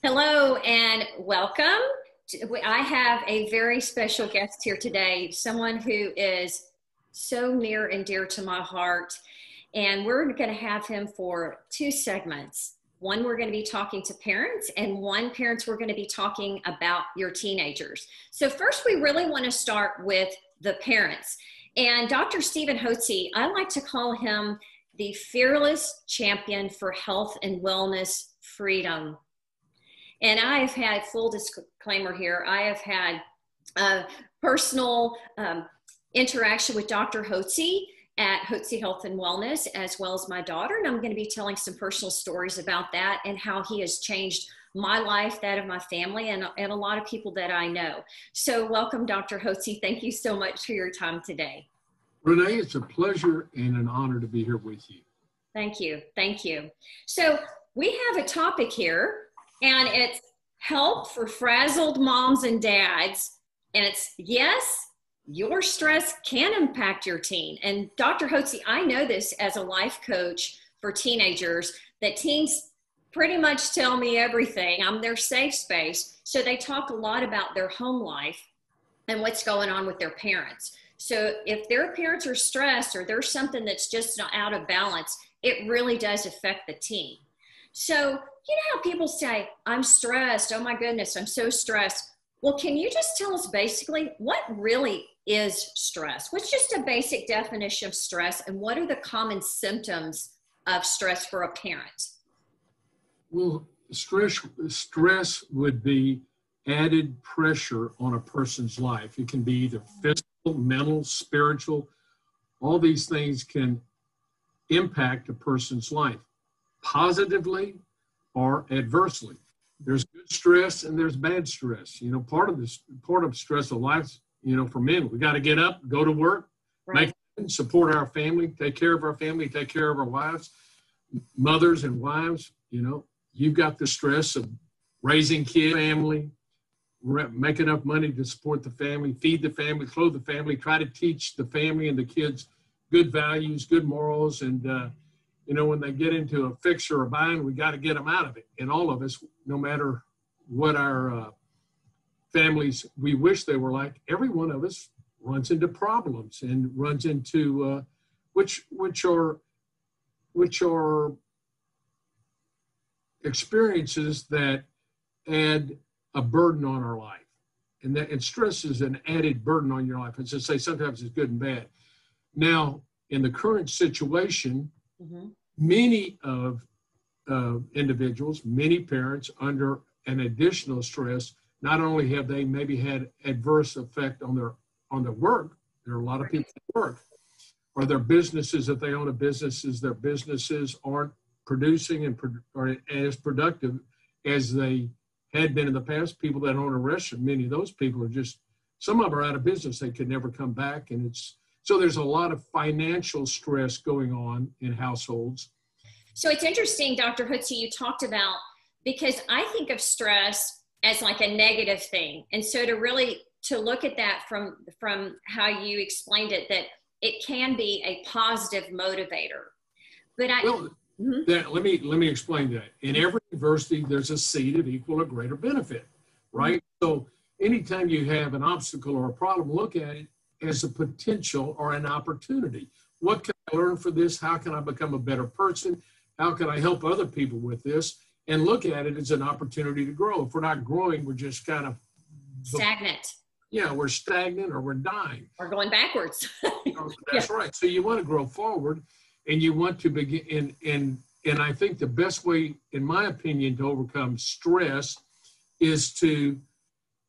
Hello and welcome. I have a very special guest here today, someone who is so near and dear to my heart. And we're going to have him for two segments. One, we're going to be talking to parents, and one, parents, we're going to be talking about your teenagers. So first, we really want to start with the parents. And Dr. STEVEN HOTZE, I like to call him the fearless champion for health and wellness freedom. And I have had, full disclaimer here, I have had personal interaction with Dr. HOTZE at HOTZE Health and Wellness, as well as my daughter. And I'm going to be telling some personal stories about that and how he has changed my life, that of my family, and a lot of people that I know. So welcome, Dr. HOTZE. Thank you so much for your time today. Renee, it's a pleasure and an honor to be here with you. Thank you. Thank you. So we have a topic here, and it's help for frazzled moms and dads. And it's, yes, your stress can impact your teen. And Dr. HOTZE, I know this as a life coach for teenagers, that teens pretty much tell me everything. I'm their safe space. So they talk a lot about their home life and what's going on with their parents. So if their parents are stressed or there's something that's just not out of balance, it really does affect the teen. So, you know how people say, I'm stressed, oh my goodness, I'm so stressed. Well, can you just tell us basically what really is stress? What's just a basic definition of stress, and what are the common symptoms of stress for a parent? Well, stress would be added pressure on a person's life. It can be either physical, mental, spiritual. All these things can impact a person's life, positively or adversely. There's good stress and there's bad stress. You know, part of stress of life, you know, for men, we got to get up, go to work, right, make, support our family, take care of our family, take care of our wives, mothers and wives. You know, you've got the stress of raising kids, family, make enough money to support the family, feed the family, clothe the family, try to teach the family and the kids good values, good morals, and you know, when they get into a fix or a bind, we got to get them out of it. And all of us, no matter what our families we wish they were like, every one of us runs into problems and runs into which are experiences that add a burden on our life. And stress is an added burden on your life. As I say, sometimes it's good and bad. Now, in the current situation, many of individuals, many parents under an additional stress, not only have they maybe had adverse effect on their work, there are a lot of people that work, or their businesses, if they own their businesses aren't producing and are as productive as they had been in the past. People that own a restaurant, many of those people are just, some of them are out of business. They could never come back. And so there's a lot of financial stress going on in households. So it's interesting, Dr. HOTZE, you talked about, because I think of stress as like a negative thing. And so to look at that from how you explained it, that it can be a positive motivator. But let me explain that. In every adversity, there's a seed of equal or greater benefit, right? So anytime you have an obstacle or a problem, look at it as a potential or an opportunity. What can I learn for this? How can I become a better person? How can I help other people with this? And look at it as an opportunity to grow. If we're not growing, we're just kind of stagnant. Yeah, we're stagnant or we're dying. Or going backwards. That's right. So you want to grow forward, and you want to begin. And I think the best way, in my opinion, to overcome stress is to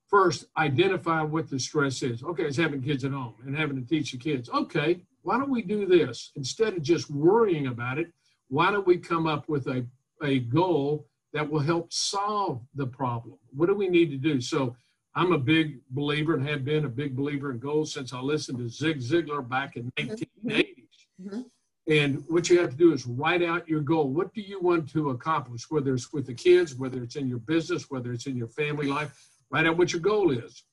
first identify what the stress is. Okay, it's having kids at home and having to teach the kids. Okay, why don't we do this? Instead of just worrying about it, why don't we come up with a goal that will help solve the problem? What do we need to do? So I'm a big believer and have been a big believer in goals since I listened to Zig Ziglar back in 1980s. And what you have to do is write out your goal. What do you want to accomplish, whether it's with the kids, whether it's in your business, whether it's in your family life? Write out what your goal is.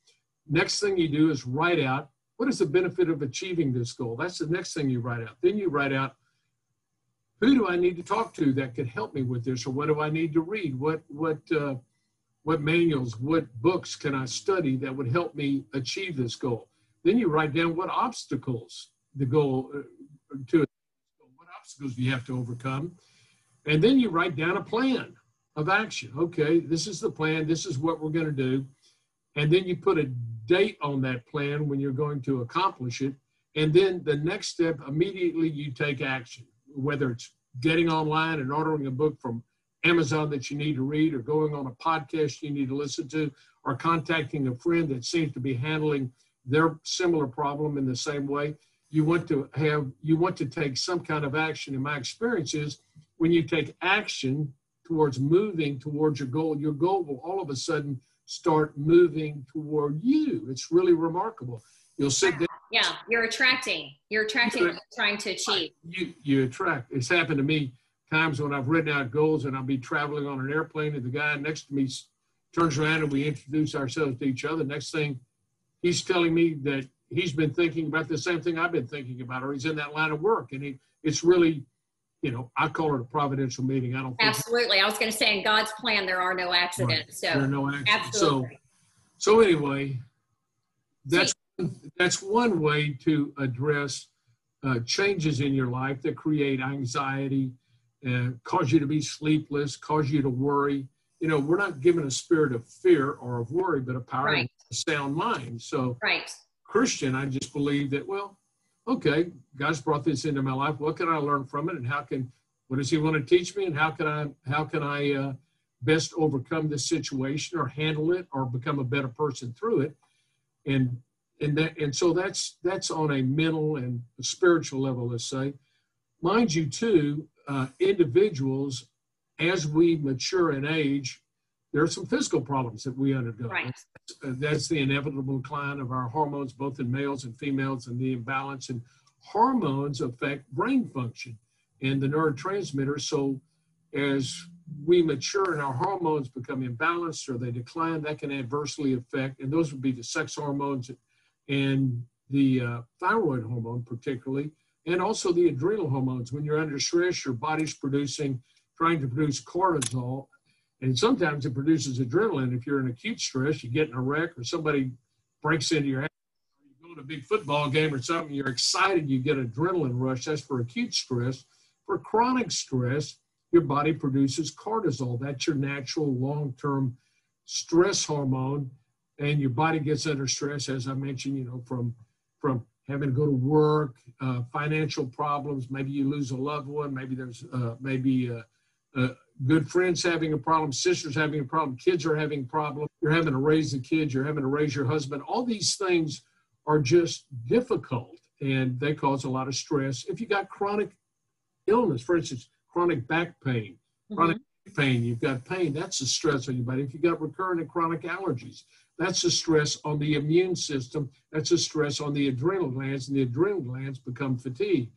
Next thing you do is write out, what is the benefit of achieving this goal? That's the next thing you write out. Then you write out, who do I need to talk to that could help me with this? Or what do I need to read? What what manuals, what books can I study that would help me achieve this goal? Then you write down what obstacles the goal to what obstacles do you have to overcome, and then you write down a plan of action. Okay, this is the plan. This is what we're going to do, and then you put a date on that plan when you're going to accomplish it, and then the next step, immediately you take action, whether it's getting online and ordering a book from Amazon that you need to read, or going on a podcast you need to listen to, or contacting a friend that seems to be handling their similar problem in the same way. You want to take some kind of action. And my experience is when you take action towards moving towards your goal will all of a sudden start moving toward you. It's really remarkable. You'll sit down. Yeah, you're attracting what you're trying to achieve. You attract. It's happened to me times when I've written out goals and I'll be traveling on an airplane and the guy next to me turns around and we introduce ourselves to each other. Next thing, he's telling me that he's been thinking about the same thing I've been thinking about, or he's in that line of work. And it's really, I call it a providential meeting. I don't think absolutely. I was going to say, in God's plan, there are no accidents. Right. So there are no accidents. absolutely. So anyway, that's one way to address changes in your life that create anxiety, cause you to be sleepless, cause you to worry. We're not given a spirit of fear or of worry, but a power of a sound mind. So Christian, I just believe that, okay, God's brought this into my life. What can I learn from it? And what does he want to teach me? And how can I best overcome this situation or handle it or become a better person through it? And so that's on a mental and a spiritual level, let's say. Mind you, too, individuals, as we mature in age, there are some physical problems that we undergo. Right. That's the inevitable decline of our hormones, both in males and females, and the imbalance. And hormones affect brain function and the neurotransmitters. So as we mature and our hormones become imbalanced or they decline, that can adversely affect, and those would be the sex hormones and the thyroid hormone particularly, and also the adrenal hormones. When you're under stress, your body's trying to produce cortisol, and sometimes it produces adrenaline. If you're in acute stress, you get in a wreck or somebody breaks into your house, or you go to a big football game or something, you're excited, you get adrenaline rush. That's for acute stress. For chronic stress, your body produces cortisol. That's your natural long-term stress hormone. And your body gets under stress, as I mentioned, from having to go to work, financial problems. Maybe you lose a loved one. Maybe there's good friends having a problem, sisters having a problem, kids are having a problem. You're having to raise the kids. You're having to raise your husband. All these things are just difficult, and they cause a lot of stress. If you got chronic illness, for instance, chronic back pain, chronic pain, you've got pain, that's a stress on your body. If you've got recurrent and chronic allergies, that's a stress on the immune system. That's a stress on the adrenal glands, and the adrenal glands become fatigued.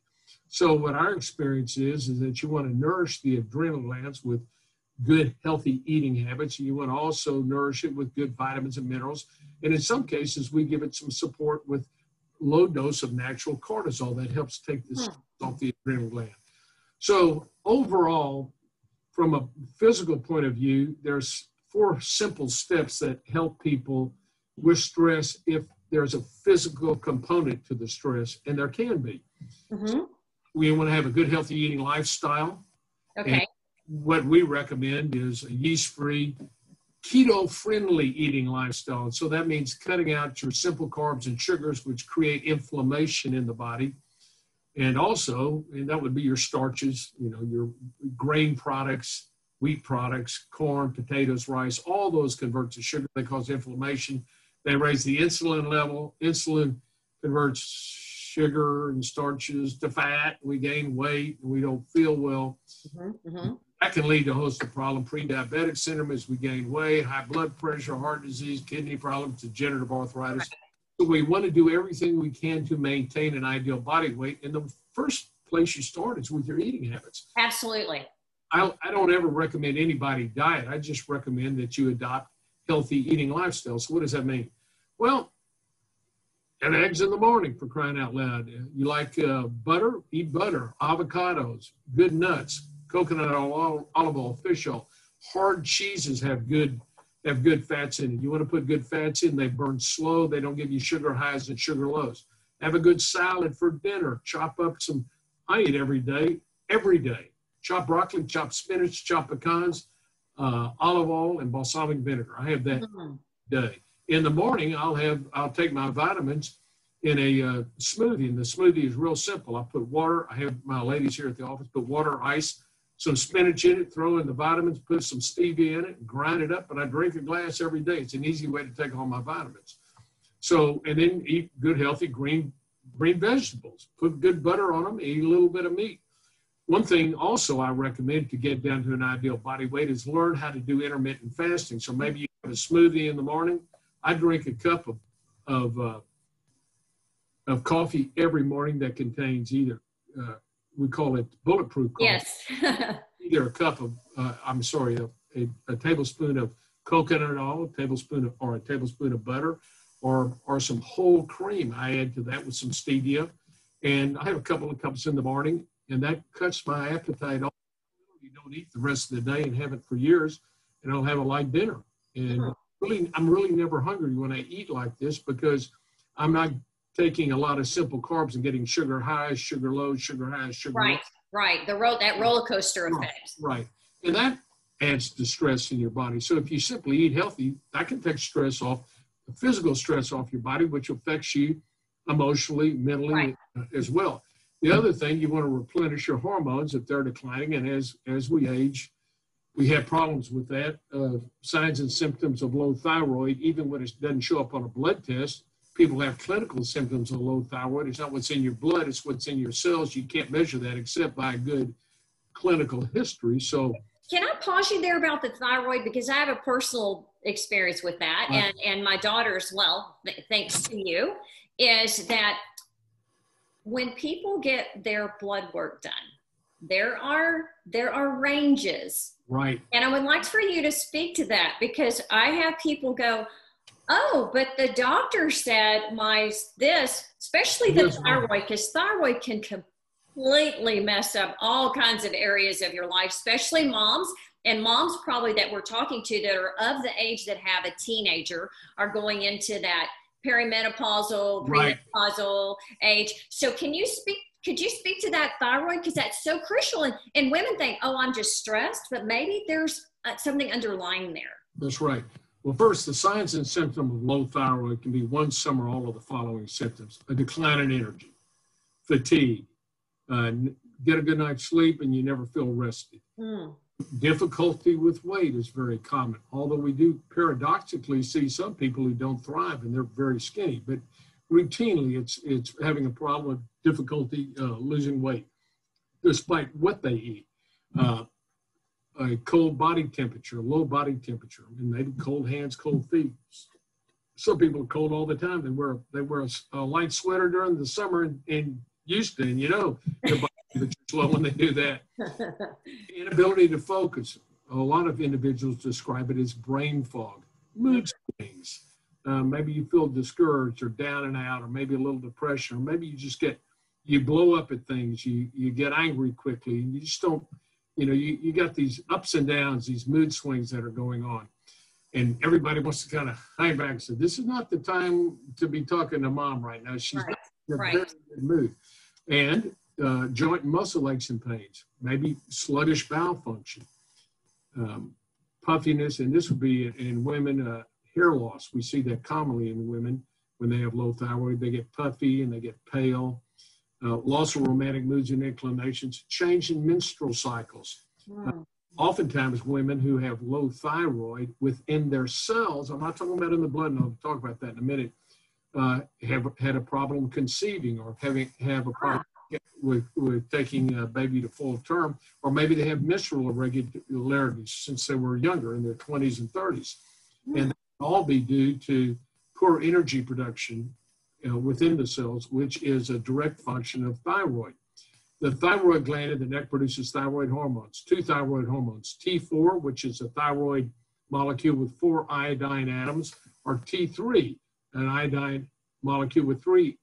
So what our experience is that you want to nourish the adrenal glands with good, healthy eating habits. And you want to also nourish it with good vitamins and minerals. And in some cases, we give it some support with low dose of natural cortisol that helps take this off the adrenal gland. So overall, from a physical point of view, there's 4 simple steps that help people with stress if there's a physical component to the stress, and there can be. We want to have a good, healthy eating lifestyle. Okay. And what we recommend is a yeast-free, keto-friendly eating lifestyle. And so that means cutting out your simple carbs and sugars, which create inflammation in the body. And also, and that would be your starches, your grain products, wheat products, corn, potatoes, rice, all those convert to sugar. They cause inflammation. They raise the insulin level. Insulin converts sugar and starches to fat. We gain weight and we don't feel well. That can lead to a host of problems. Pre-diabetic syndrome as we gain weight, high blood pressure, heart disease, kidney problems, degenerative arthritis. So we want to do everything we can to maintain an ideal body weight. And the first place you start is with your eating habits. Absolutely. I don't ever recommend anybody diet. I just recommend that you adopt healthy eating lifestyles. So what does that mean? Well, have eggs in the morning, for crying out loud. You like butter? Eat butter. Avocados, good nuts, coconut oil, olive oil, fish oil. Hard cheeses have good have good fats in it. You want to put good fats in, they burn slow. They don't give you sugar highs and sugar lows. Have a good salad for dinner. Chop up some, I eat every day. Chop broccoli, chop spinach, chop pecans, olive oil, and balsamic vinegar. I have that day. In the morning, I'll take my vitamins in a smoothie, and the smoothie is real simple. I put water. I have my ladies here at the office put water, ice, some spinach in it, throw in the vitamins, put some stevia in it, grind it up, and I drink a glass every day. It's an easy way to take all my vitamins. So, and then eat good, healthy green vegetables. Put good butter on them, eat a little bit of meat. One thing also I recommend to get down to an ideal body weight is learn how to do intermittent fasting. So maybe you have a smoothie in the morning. I drink a cup of coffee every morning that contains either, we call it bulletproof coffee. Yes. Either a cup of, a tablespoon of coconut oil, a tablespoon of butter, or some whole cream. I add to that with some stevia. And I have a couple of cups in the morning, and that cuts my appetite off. You don't eat the rest of the day and haven't for years, and I'll have a light dinner. And I'm really never hungry when I eat like this because I'm not taking a lot of simple carbs and getting sugar highs, sugar lows, sugar highs, sugar lows. Right. That roller coaster effect. Right. And that adds to stress in your body. So if you simply eat healthy, that can take stress off, the physical stress off your body, which affects you emotionally, mentally as well. The other thing, you want to replenish your hormones if they're declining. And as we age, we have problems with that. Signs and symptoms of low thyroid, even when it doesn't show up on a blood test. People have clinical symptoms of low thyroid. It's not what's in your blood, it's what's in your cells. You can't measure that except by a good clinical history. So can I pause you there about the thyroid? Because I have a personal experience with that, and my daughter as well, thanks to you, is that when people get their blood work done, there are ranges. Right. And I would like for you to speak to that, because I have people go, oh, but the doctor said especially the thyroid, because thyroid can completely mess up all kinds of areas of your life, especially moms. And moms probably that we're talking to that are of the age that have a teenager are going into that perimenopausal, premenopausal age. So could you speak to that thyroid? Because that's so crucial. And women think, oh, I'm just stressed, but maybe there's something underlying there. That's right. Well, first, the signs and symptoms of low thyroid can be one, some, or all of the following symptoms: a decline in energy, fatigue, get a good night's sleep, and you never feel rested. Difficulty with weight is very common, although we do paradoxically see some people who don't thrive and they're very skinny, but routinely it's having a problem with difficulty losing weight, despite what they eat. A cold body temperature, low body temperature, and maybe cold hands, cold feet. Some people are cold all the time. They wear a light sweater during the summer in Houston, and their body temperature's low when they do that. Inability to focus. A lot of individuals describe it as brain fog, mood swings. Maybe you feel discouraged or down and out, or maybe a little depression, or maybe you blow up at things. You get angry quickly, and you just don't. You got these ups and downs, these mood swings that are going on. And everybody wants to kind of hang back and say, this is not the time to be talking to mom right now. She's not in a very good mood. And joint and muscle aches and pains, maybe sluggish bowel function, puffiness, and this would be in women, hair loss. We see that commonly in women when they have low thyroid. They get puffy and they get pale. Loss of romantic moods and inclinations, change in menstrual cycles. Oftentimes women who have low thyroid within their cells, I'm not talking about in the blood, and I'll talk about that in a minute, have had a problem conceiving, or have a problem with taking a baby to full term, or maybe they have menstrual irregularities since they were younger, in their 20s and 30s. And that can all be due to poor energy production within the cells, which is a direct function of thyroid. The thyroid gland in the neck produces thyroid hormones, two thyroid hormones, T4, which is a thyroid molecule with 4 iodine atoms, or T3, an iodine molecule with 3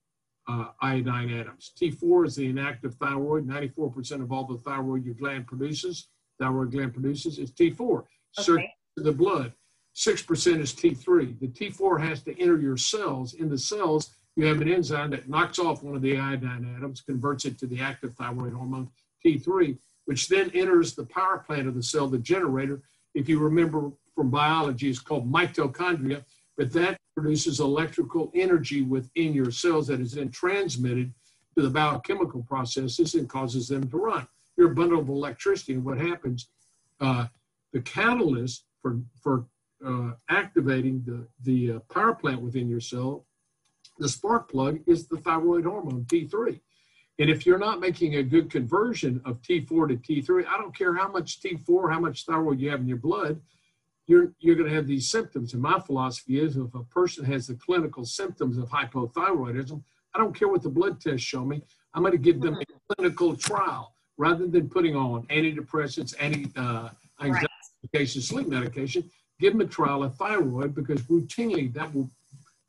iodine atoms. T4 is the inactive thyroid. 94% of all the thyroid gland produces is T4, circulates to the blood. 6% is T3. The T4 has to enter your cells. In the cells, you have an enzyme that knocks off one of the iodine atoms, converts it to the active thyroid hormone, T3, which then enters the power plant of the cell, the generator. If you remember from biology, it's called mitochondria, but that produces electrical energy within your cells that is then transmitted to the biochemical processes and causes them to run. You're a bundle of electricity, and what happens, the catalyst for activating the power plant within your cell, the spark plug, is the thyroid hormone, T3. And if you're not making a good conversion of T4 to T3, I don't care how much T4, how much thyroid you have in your blood, you're going to have these symptoms. And my philosophy is, if a person has the clinical symptoms of hypothyroidism, I don't care what the blood tests show me, I'm going to give them a clinical trial rather than putting on antidepressants, anxiety medication, sleep medication. Give them a trial of thyroid, because routinely that will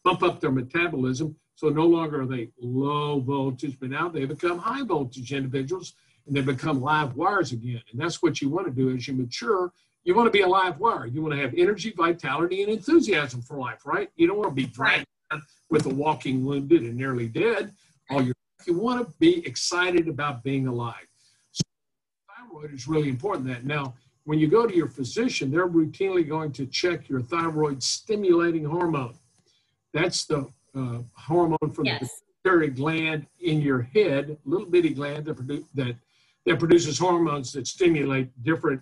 bump up their metabolism. So no longer are they low voltage, but now they become high voltage individuals, and they become live wires again. And that's what you want to do as you mature. You want to be a live wire. You want to have energy, vitality, and enthusiasm for life, right? You don't want to be dragged down with a walking wounded and nearly dead all your life. You want to be excited about being alive. So thyroid is really important. Now, when you go to your physician, they're routinely going to check your thyroid stimulating hormone. That's the hormone from the pituitary gland in your head, little bitty gland that produces hormones that stimulate different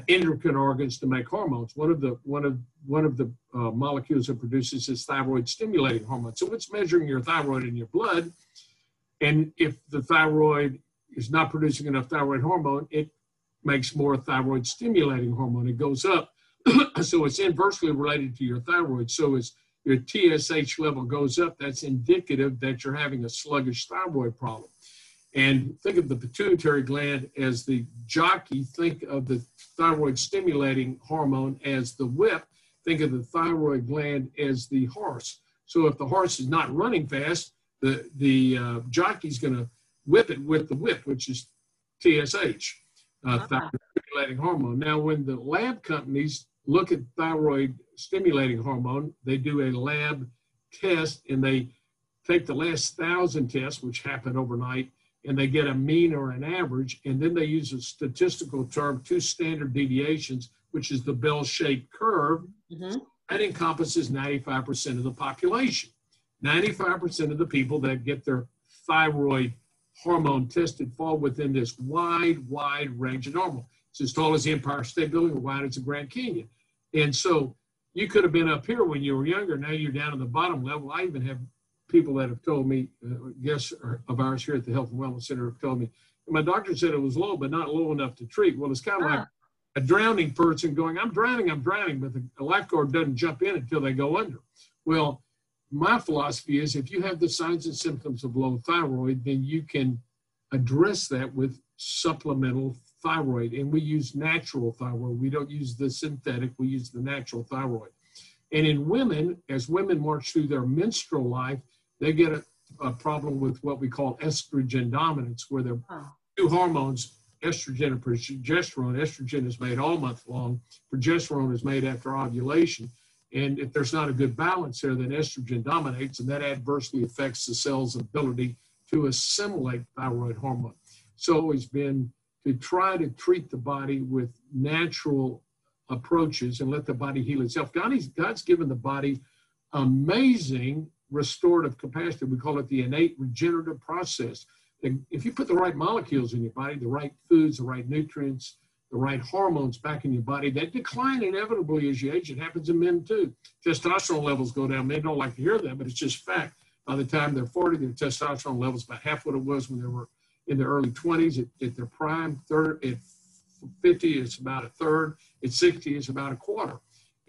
endocrine organs to make hormones. One of the molecules that produces is thyroid stimulating hormone. So it's measuring your thyroid in your blood, and if the thyroid is not producing enough thyroid hormone, it makes more thyroid stimulating hormone. It goes up, so it's inversely related to your thyroid. So as your TSH level goes up, that's indicative that you're having a sluggish thyroid problem. And think of the pituitary gland as the jockey. Think of the thyroid stimulating hormone as the whip. Think of the thyroid gland as the horse. So if the horse is not running fast, the jockey's going to whip it with the whip, which is TSH, thyroid stimulating hormone. Now, when the lab companies look at thyroid stimulating hormone, they do a lab test, and they take the last 1,000 tests, which happen overnight, and they get a mean or an average, and then they use a statistical term, 2 standard deviations, which is the bell-shaped curve. That encompasses 95% of the population. 95% of the people that get their thyroid hormone tested fall within this wide range of normal. It's as tall as the Empire State Building or wide as the Grand Canyon. And so you could have been up here when you were younger. Now you're down at the bottom level. I even have people that have told me, guests of ours here at the Health and Wellness Center have told me, my doctor said it was low, but not low enough to treat. Well, it's kind of like a drowning person going, I'm drowning, but the lifeguard doesn't jump in until they go under. Well, my philosophy is, if you have the signs and symptoms of low thyroid, then you can address that with supplemental thyroid. And we use natural thyroid. We don't use the synthetic, we use the natural thyroid. And in women, as women march through their menstrual life, they get a problem with what we call estrogen dominance, where there are 2 hormones, estrogen and progesterone. Estrogen is made all month long. Progesterone is made after ovulation. And if there's not a good balance there, then estrogen dominates, and that adversely affects the cell's ability to assimilate thyroid hormone. So it's always been to try to treat the body with natural approaches and let the body heal itself. God's given the body amazing restorative capacity. We call it the innate regenerative process. And if you put the right molecules in your body, the right foods, the right nutrients, the right hormones back in your body, that decline inevitably as you age. It happens in men too. Testosterone levels go down. Men don't like to hear that, but it's just fact. By the time they're 40, their testosterone levels about half what it was when they were in their early 20s. At their prime, at 50, it's about a third. At 60, it's about a quarter.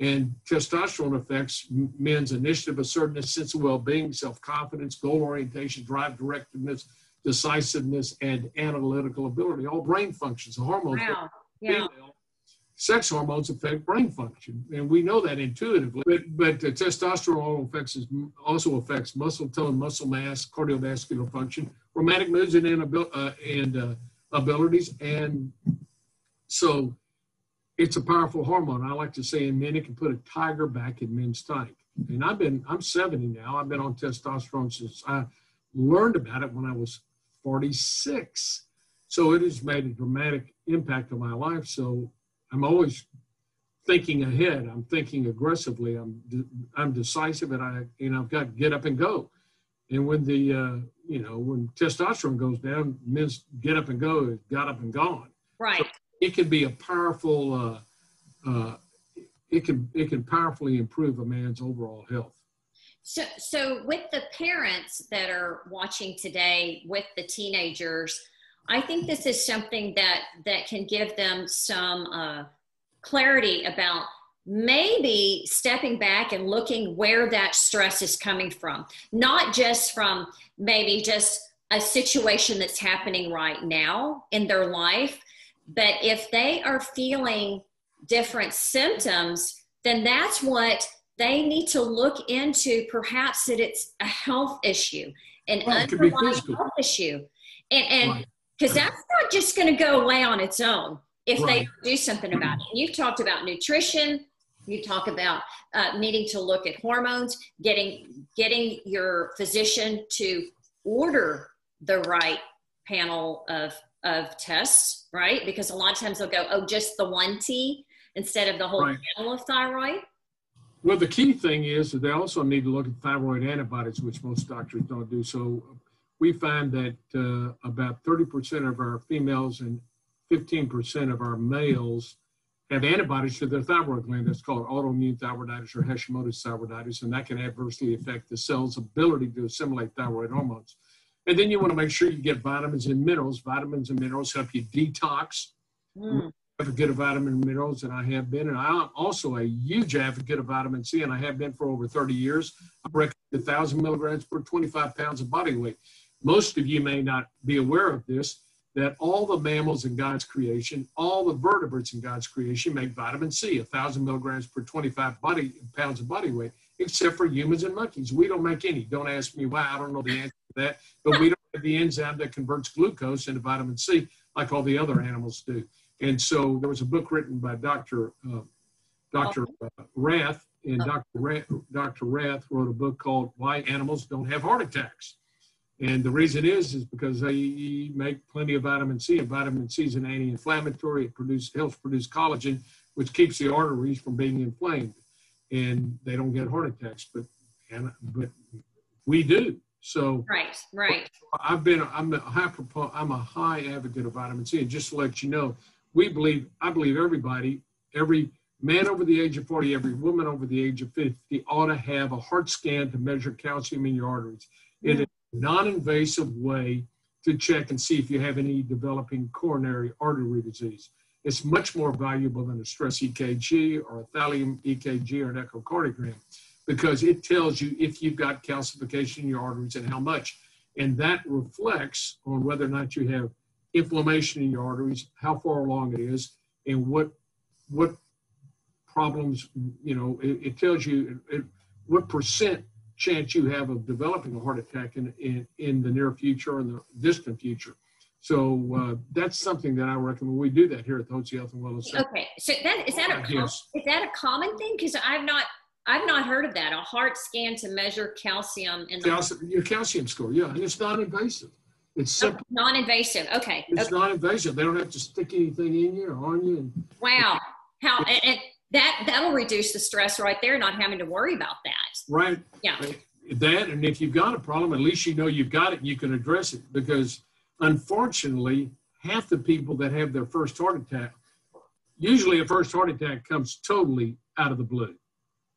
And testosterone affects men's initiative, assertiveness, sense of well-being, self-confidence, goal orientation, drive, directiveness, decisiveness, and analytical ability. All brain functions. The hormones. Wow. Yeah. Sex hormones affect brain function, and we know that intuitively. But testosterone also affects muscle tone, muscle mass, cardiovascular function, romantic moods, and abilities. And so it's a powerful hormone. I like to say in men, it can put a tiger back in men's stomach. And I'm 70 now. I've been on testosterone since I learned about it when I was 46. So it has made a dramatic impact on my life. So I'm always thinking ahead. I'm thinking aggressively. I'm decisive, and I've got to get up and go. And when when testosterone goes down, men's get up and go is got up and gone. Right. So it can be a powerful. It can powerfully improve a man's overall health. So with the parents that are watching today with the teenagers, I think this is something that can give them some clarity about maybe stepping back and looking where that stress is coming from, not just from maybe just a situation that's happening right now in their life, but if they are feeling different symptoms, then that's what they need to look into, perhaps that it's a health issue, an underlying health issue. And because that's not just going to go away on its own if they do something about it. And you've talked about nutrition. You talk about needing to look at hormones, getting your physician to order the right panel of tests, right? Because a lot of times they'll go, oh, just the one T instead of the whole panel of thyroid. Well, the key thing is that they also need to look at thyroid antibodies, which most doctors don't do. So we find that about 30% of our females and 15% of our males have antibodies to their thyroid gland. That's called autoimmune thyroiditis or Hashimoto's thyroiditis, and that can adversely affect the cell's ability to assimilate thyroid hormones. And then you want to make sure you get vitamins and minerals. Vitamins and minerals help you detox. Advocate of vitamin and minerals, and I have been, and I'm also a huge advocate of vitamin C, and I have been for over 30 years. I recommend 1,000 milligrams per 25 pounds of body weight. Most of you may not be aware of this, that all the mammals in God's creation, all the vertebrates in God's creation make vitamin C, 1,000 milligrams per 25 pounds of body weight, except for humans and monkeys. We don't make any. Don't ask me why. I don't know the answer to that, but we don't have the enzyme that converts glucose into vitamin C like all the other animals do. And so there was a book written by Dr. Rath, and Dr. Rath wrote a book called Why Animals Don't Have Heart Attacks. And the reason is because they make plenty of vitamin C, and vitamin C is an anti-inflammatory. It helps produce collagen, which keeps the arteries from being inflamed, and they don't get heart attacks, but we do. So right. I'm a high advocate of vitamin C, and just to let you know, I believe every man over the age of 40, every woman over the age of 50 ought to have a heart scan to measure calcium in your arteries. It is a non-invasive way to check and see if you have any developing coronary artery disease. It's much more valuable than a stress EKG or a thallium EKG or an echocardiogram, because it tells you if you've got calcification in your arteries and how much. And that reflects on whether or not you have inflammation in your arteries, how far along it is, and what problems, it tells you what percent chance you have of developing a heart attack in the near future or in the distant future. So that's something that I recommend. We do that here at the Hotze Health and Wellness Center. Okay, so is that a common thing? Because I've not heard of that. A heart scan to measure calcium in your calcium score. Yeah, and it's non-invasive. It's simple. Non-invasive. Okay. It's non-invasive. They don't have to stick anything in you or on you. Wow. And that'll reduce the stress right there, not having to worry about that. Right. Yeah. That, and if you've got a problem, at least you know you've got it and you can address it. Because unfortunately, half the people that have their first heart attack, usually a first heart attack comes totally out of the blue.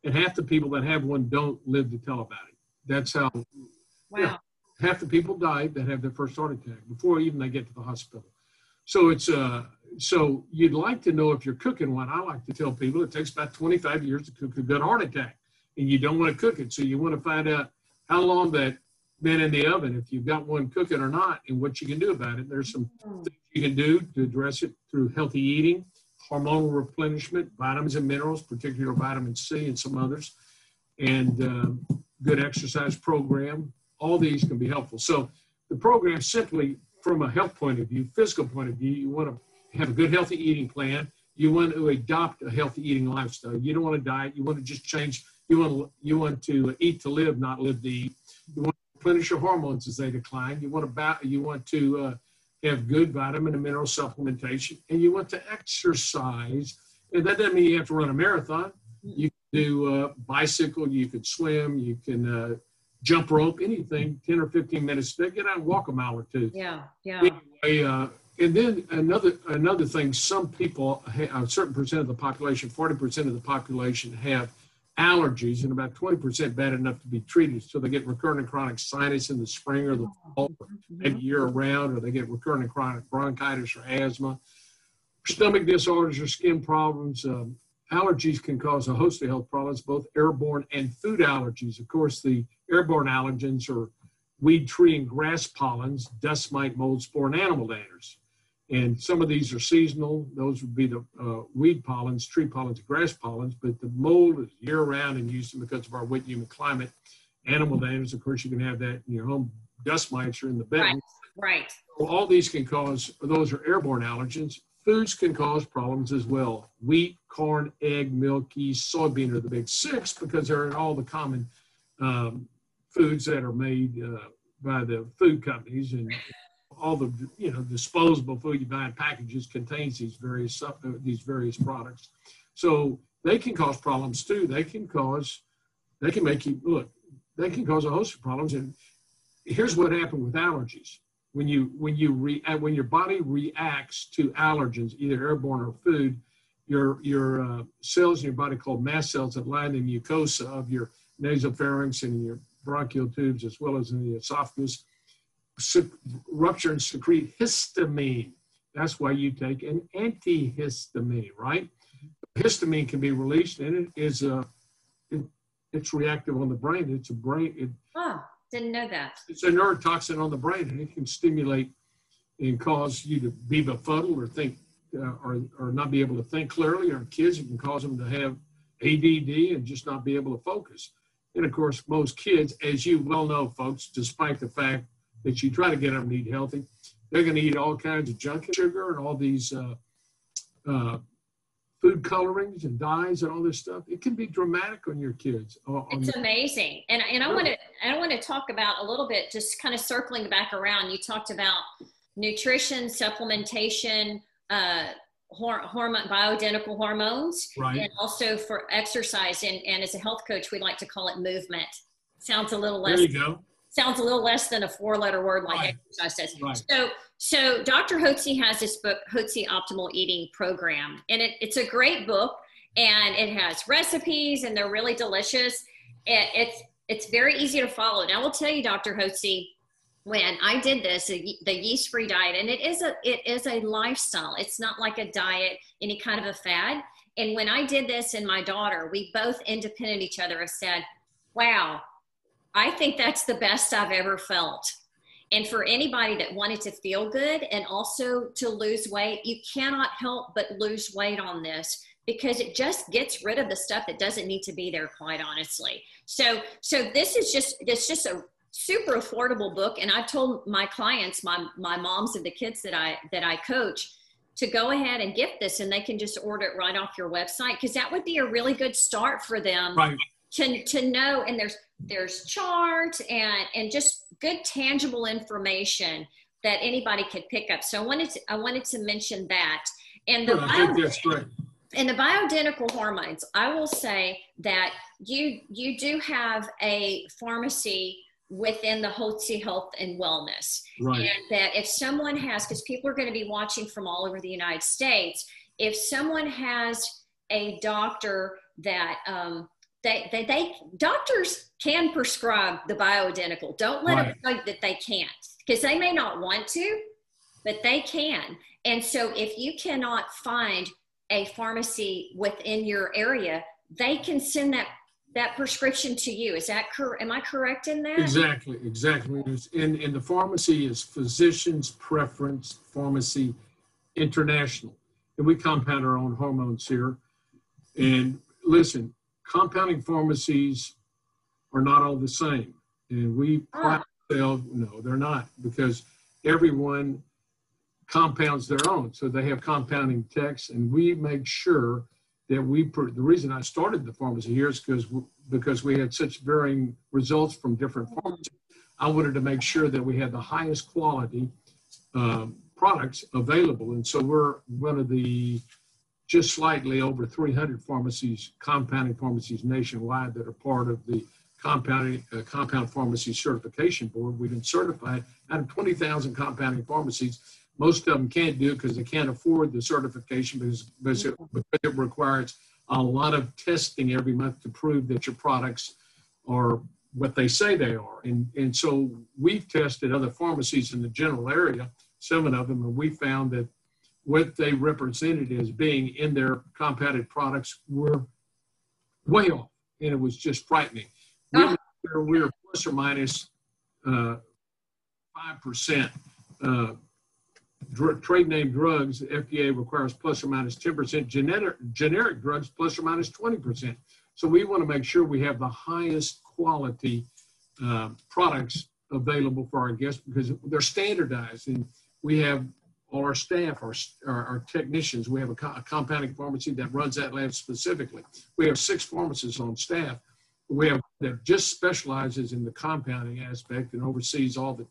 And half the people that have one don't live to tell about it. That's how. Wow. Yeah, half the people die that have their first heart attack before even they get to the hospital. So it's so you'd like to know if you're cooking one. I like to tell people it takes about 25 years to cook a good heart attack, and you don't want to cook it. So you want to find out how long that been in the oven, if you've got one cooking or not, and what you can do about it. There's some things you can do to address it through healthy eating, hormonal replenishment, vitamins and minerals, particularly vitamin C and some others, and good exercise program. All these can be helpful. So the program simply, from a health point of view, physical point of view, you want to have a good healthy eating plan. You want to adopt a healthy eating lifestyle. You don't want to diet. You want to just change. You want to eat to live, not live to eat. You want to replenish your hormones as they decline. You want to have good vitamin and mineral supplementation, and you want to exercise. And that doesn't mean you have to run a marathon. You can do bicycle. You can swim. You can jump rope. Anything. 10 or 15 minutes. Get out and walk a mile or two. Yeah. Anyway, and then another thing, some people, a certain percent of the population, 40% of the population have allergies, and about 20% bad enough to be treated. So they get recurrent and chronic sinus in the spring or the fall, or maybe year round, or they get recurrent and chronic bronchitis or asthma, stomach disorders or skin problems. Allergies can cause a host of health problems, both airborne and food allergies. Of course, the airborne allergens are weed, tree, and grass pollens, dust mite, mold, spore, and animal dangers. And some of these are seasonal. Those would be the weed pollens, tree pollens, and grass pollens. But the mold is year-round and used because of our wet, humid climate. Animal dangers, of course, you can have that in your home. Dust mites are in the bedroom. Right. So all these can cause, those are airborne allergens. Foods can cause problems as well. Wheat, corn, egg, milk, yeast, soybean are the big six because they're in all the common foods that are made by the food companies, and all the disposable food you buy in packages contains these various products. So they can cause problems too. They can cause a host of problems. And here's what happened with allergies. When your body reacts to allergens, either airborne or food, your cells in your body called mast cells that line the mucosa of your nasopharynx and your bronchial tubes, as well as in the esophagus, rupture and secrete histamine. That's why you take an antihistamine, right? Histamine can be released, and it's reactive on the brain. Didn't know that. It's a neurotoxin on the brain, and it can stimulate and cause you to be befuddled or think or not be able to think clearly. Or kids, it can cause them to have ADD and just not be able to focus. And of course, most kids, as you well know, folks, despite the fact that you try to get them to eat healthy, they're going to eat all kinds of junk and sugar and all these food colorings and dyes and all this stuff. It can be dramatic on your kids. It's amazing. And I want to talk about a little bit, just kind of circling back around. You talked about nutrition, supplementation, bioidentical hormones, right, and also for exercise. And as a health coach, we like to call it movement. Sounds a little less. There you go. Sounds a little less than a 4-letter word like exercise does. Right. So Dr. Hotze has this book, Hotze Optimal Eating Program, and it's a great book, and it has recipes, and they're really delicious. It's very easy to follow. And I will tell you, Dr. Hotze, when I did this, the yeast-free diet, and it is a lifestyle. It's not like a diet, any kind of a fad. And when I did this and my daughter, we both independent of each other have said, wow, I think that's the best I've ever felt. And for anybody that wanted to feel good and also to lose weight, you cannot help but lose weight on this because it just gets rid of the stuff that doesn't need to be there, quite honestly. So it's just a super affordable book. And I've told my clients, my moms of the kids that I coach, to go ahead and get this, and they can just order it right off your website, because that would be a really good start for them. Right. To know, and there's charts and just good tangible information that anybody could pick up. So I wanted to mention that. And I think that's great. And the bioidentical hormones, I will say that you do have a pharmacy within the Hotze Health and Wellness. Right. And that if someone has, because people are going to be watching from all over the United States, if someone has a doctor that doctors can prescribe the bioidentical. Don't let them think that they can't, because they may not want to, but they can. And so if you cannot find a pharmacy within your area, they can send that prescription to you. Is that correct? Am I correct in that? Exactly. And the pharmacy is Physicians Preference Pharmacy International. And we compound our own hormones here. And listen, compounding pharmacies are not all the same. And we pride ourselves, no, they're not, because everyone compounds their own. So they have compounding techs, and we make sure that the reason I started the pharmacy here is because we had such varying results from different pharmacies. I wanted to make sure that we had the highest quality products available. And so we're one of the just slightly over 300 pharmacies, compounding pharmacies nationwide that are part of the Compound Pharmacy Certification Board. We've been certified out of 20,000 compounding pharmacies. Most of them can't do it because they can't afford the certification because it requires a lot of testing every month to prove that your products are what they say they are. And so we've tested other pharmacies in the general area, 7 of them, and we found that what they represented as being in their compounded products were way off, and it was just frightening. We're plus or minus 5%. Trade name drugs, the FDA requires plus or minus 10%. Generic drugs, plus or minus 20%. So we want to make sure we have the highest quality products available for our guests because they're standardized. And we have all our staff, our technicians. We have a compounding pharmacy that runs that lab specifically. We have 6 pharmacists on staff. We have that just specializes in the compounding aspect and oversees all the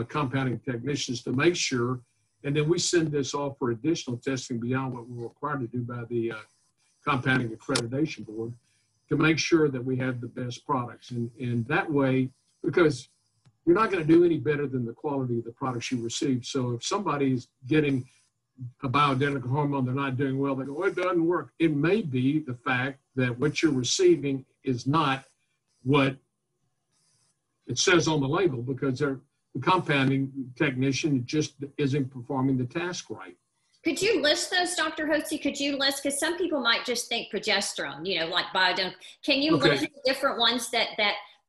compounding technicians to make sure. And then we send this off for additional testing beyond what we're required to do by the Compounding Accreditation Board to make sure that we have the best products. And that way, because you're not going to do any better than the quality of the products you receive. So if somebody's getting a bioidentical hormone, they're not doing well, they go, oh, it doesn't work. It may be the fact that what you're receiving is not what it says on the label because the compounding technician just isn't performing the task right. Could you list those, Dr. Hotze? Could you list, because some people might just think progesterone, you know, like bioidentical. Can you list the different ones that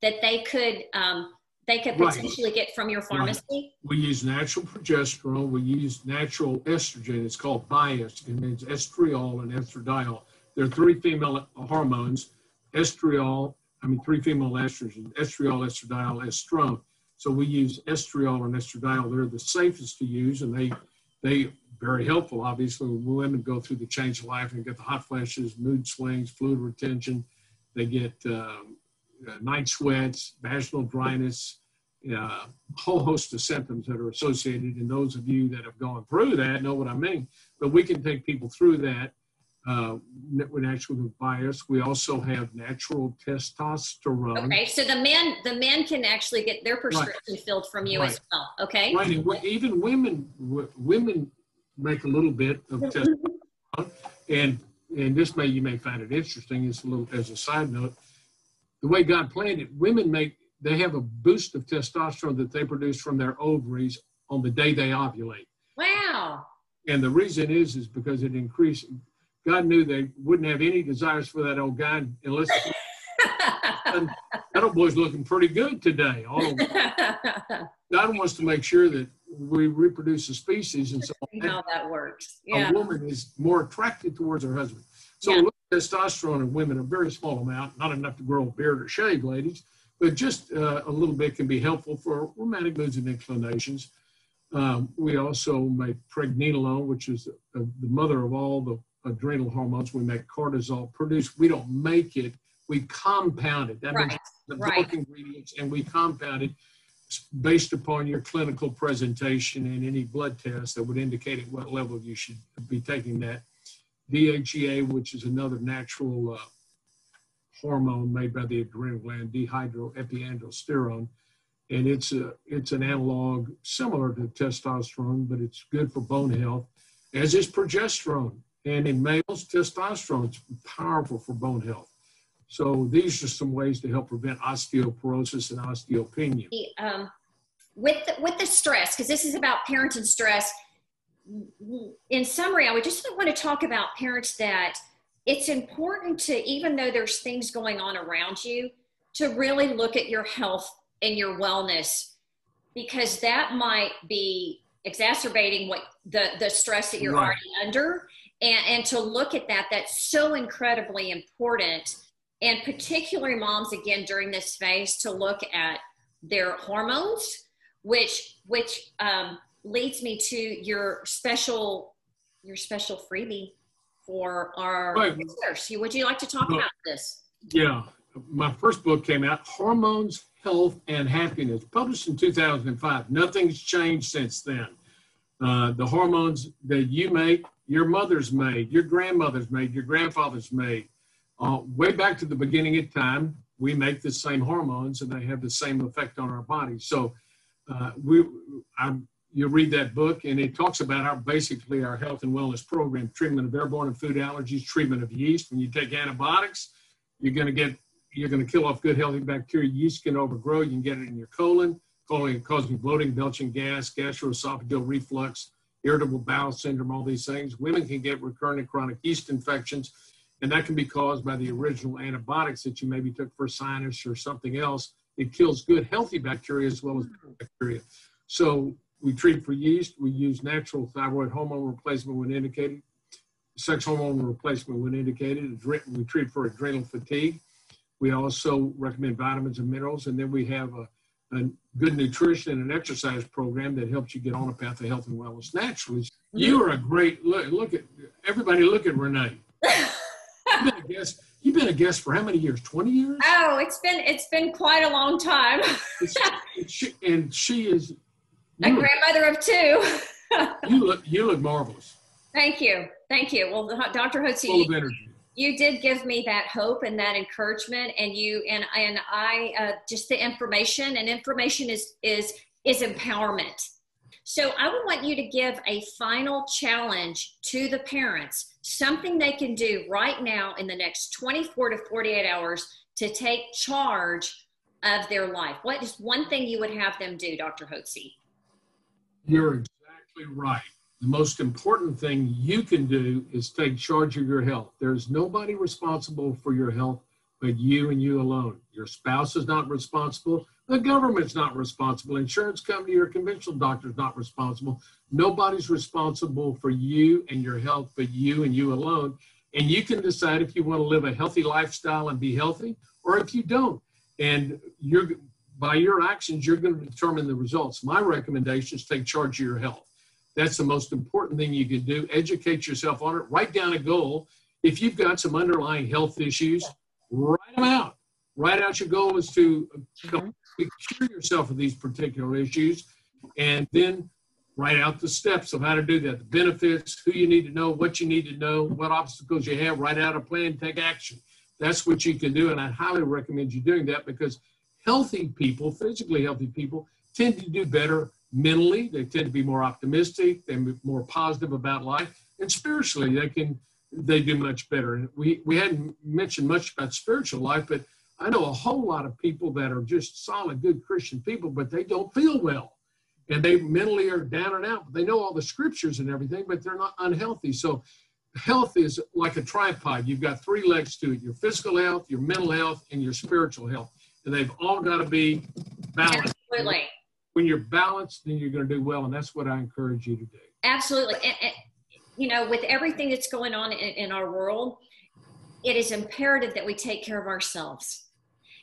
they could potentially get from your pharmacy? Right. We use natural progesterone. We use natural estrogen. It's called bi-estrogen. It's estriol and estradiol. There are 3 female hormones, three female estrogens, estriol, estradiol, estrone. So we use estriol and estradiol. They're the safest to use, and they very helpful, obviously, when women go through the change of life and get the hot flashes, mood swings, fluid retention. They get night sweats, vaginal dryness, a whole host of symptoms that are associated. And those of you that have gone through that know what I mean. But we can take people through that with natural bias. We also have natural testosterone. Okay, so the men can actually get their prescription filled from you as well. Okay. Right, and even women make a little bit of testosterone, and you may find it interesting. It's a little as a side note. The way God planned it, they have a boost of testosterone that they produce from their ovaries on the day they ovulate. Wow. And the reason is because it increased. God knew they wouldn't have any desires for that old guy unless that old boy's looking pretty good today. God wants to make sure that we reproduce the species, and so how that works. Yeah. A woman is more attracted towards her husband. So testosterone in women, a very small amount, not enough to grow a beard or shave, ladies, but just a little bit can be helpful for romantic moods and inclinations. We also make pregnenolone, which is the mother of all the adrenal hormones. We make cortisol. We don't make it, we compound it. That means the bulk ingredients, and we compound it based upon your clinical presentation and any blood test that would indicate at what level you should be taking that. DHEA, which is another natural hormone made by the adrenal gland, dehydroepiandrosterone, and it's an analog similar to testosterone, but it's good for bone health, as is progesterone. And in males, testosterone is powerful for bone health. So these are some ways to help prevent osteoporosis and osteopenia. With the stress, because this is about parenting stress, in summary, I would just want to talk about parents that it's important to, even though there's things going on around you, to really look at your health and your wellness, because that might be exacerbating what the stress that you're already under. And to look at that's so incredibly important. And particularly moms, again, during this phase, to look at their hormones, which leads me to your special freebie for our listeners. Would you like to talk about this? Yeah. My first book came out, Hormones, Health, and Happiness, published in 2005. Nothing's changed since then. The hormones that you make, your mother's made, your grandmother's made, your grandfather's made. Way back to the beginning of time, we make the same hormones and they have the same effect on our bodies. So you read that book and it talks about basically our health and wellness program, treatment of airborne and food allergies, treatment of yeast. When you take antibiotics, you're going to kill off good, healthy bacteria. Yeast can overgrow. You can get it in your colon, causing bloating, belching gas, gastroesophageal reflux, irritable bowel syndrome, all these things. Women can get recurrent and chronic yeast infections, and that can be caused by the original antibiotics that you maybe took for sinus or something else. It kills good, healthy bacteria as well as bacteria. So we treat for yeast. We use natural thyroid hormone replacement when indicated, sex hormone replacement when indicated. We treat for adrenal fatigue. We also recommend vitamins and minerals, and then we have a good nutrition and an exercise program that helps you get on a path of health and wellness naturally. You are a great look at everybody. Look at Renee. You've been a guest for how many years? 20 years? Oh, it's been quite a long time. And she is a grandmother of two. you look marvelous. Thank you. Well, Dr. Hotze, full of energy. You did give me that hope and that encouragement, and I just the information, and information is empowerment. So I would want you to give a final challenge to the parents, something they can do right now in the next 24 to 48 hours to take charge of their life. What is one thing you would have them do, Dr. Hotze? You're exactly right. The most important thing you can do is take charge of your health. There's nobody responsible for your health but you and you alone. Your spouse is not responsible. The government's not responsible. Insurance company or conventional doctor is not responsible. Nobody's responsible for you and your health but you and you alone. And you can decide if you want to live a healthy lifestyle and be healthy or if you don't. And by your actions, you're going to determine the results. My recommendation is take charge of your health. That's the most important thing you can do. Educate yourself on it. Write down a goal. If you've got some underlying health issues, write them out. Write out your goal is to cure yourself of these particular issues, and then write out the steps of how to do that, the benefits, who you need to know, what you need to know, what obstacles you have. Write out a plan, take action. That's what you can do, and I highly recommend you doing that because healthy people, physically healthy people, tend to do better mentally. They tend to be more optimistic, they're more positive about life, and spiritually they do much better. And we hadn't mentioned much about spiritual life, but I know a whole lot of people that are just solid, good Christian people, but they don't feel well. And they mentally are down and out. They know all the scriptures and everything, but they're not unhealthy. So health is like a tripod. You've got three legs to it: your physical health, your mental health, and your spiritual health. And they've all got to be balanced. Absolutely. When you're balanced, then you're going to do well. And that's what I encourage you to do. Absolutely. And with everything that's going on in our world, it is imperative that we take care of ourselves.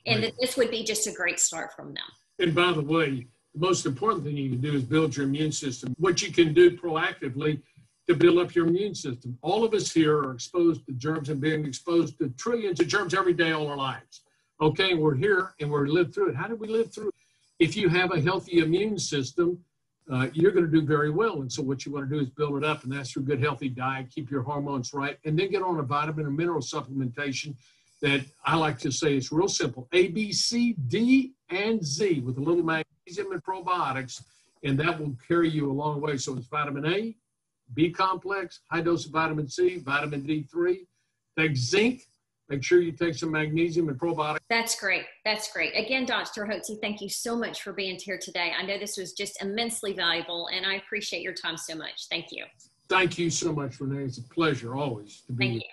And that this would be just a great start from them. And by the way, the most important thing you can do is build your immune system. What you can do proactively to build up your immune system. All of us here are exposed to germs and being exposed to trillions of germs every day all our lives. Okay, and we're here and we're live through it. How do we live through it? If you have a healthy immune system, you're going to do very well. And so what you want to do is build it up, and that's through good, healthy diet, keep your hormones right, and then get on a vitamin and mineral supplementation that I like to say is real simple: A, B, C, D, and Z with a little magnesium and probiotics, and that will carry you a long way. So it's vitamin A, B complex, high dose of vitamin C, vitamin D3, take zinc. Make sure you take some magnesium and probiotics. That's great. That's great. Again, Dr. Hotze, thank you so much for being here today. I know this was just immensely valuable, and I appreciate your time so much. Thank you. Thank you so much, Renee. It's a pleasure always to be here. Thank you.